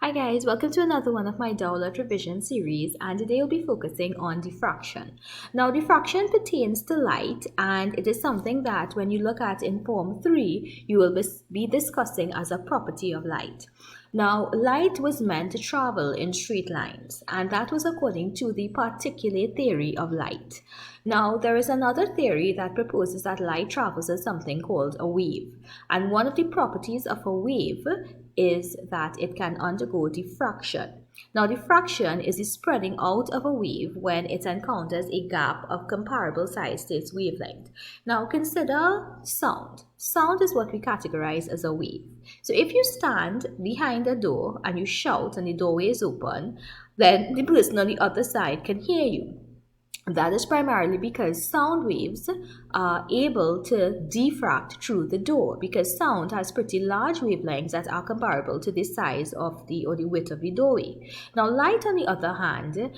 Hi guys, welcome to another one of my DOWLATH revision series, and today we'll be focusing on diffraction. Now diffraction pertains to light, and it is something that when you look at in Form 3, you will be discussing as a property of light. Now light was meant to travel in straight lines, and that was according to the particulate theory of light. Now there is another theory that proposes that light travels as something called a wave, and one of the properties of a wave is that it can undergo diffraction. Now, diffraction is the spreading out of a wave when it encounters a gap of comparable size to its wavelength. Now, consider sound. Sound is what we categorize as a wave. So, if you stand behind a door and you shout and the doorway is open, then the person on the other side can hear you. That is primarily because sound waves are able to diffract through the door, because sound has pretty large wavelengths that are comparable to the size of the width of the doorway. Now light, on the other hand,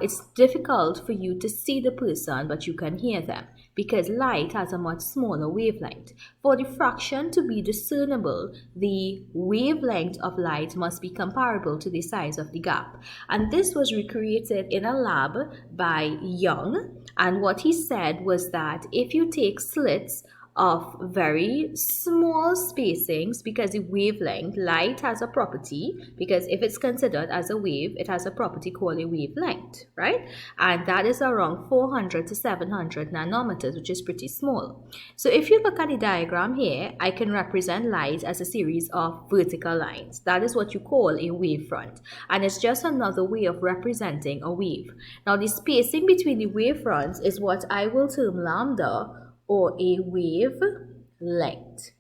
it's difficult for you to see the person, but you can hear them, because light has a much smaller wavelength. For diffraction to be discernible, the wavelength of light must be comparable to the size of the gap. And this was recreated in a lab by Young, and what he said was that if you take slits of very small spacings, because the wavelength, light has a property, because if it's considered as a wave, it has a property called a wavelength, right? And that is around 400 to 700 nanometers, which is pretty small. So if you look at the diagram here, I can represent light as a series of vertical lines. That is what you call a wavefront, and it's just another way of representing a wave. Now the spacing between the wavefronts is what I will term lambda, or a wavelength.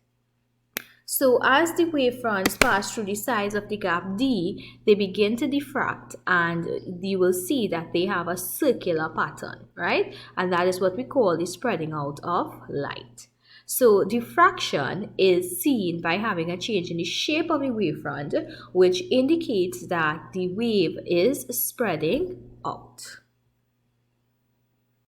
So as the wavefronts pass through the size of the gap D, they begin to diffract, and you will see that they have a circular pattern, right? And that is what we call the spreading out of light. So diffraction is seen by having a change in the shape of the wavefront, which indicates that the wave is spreading out.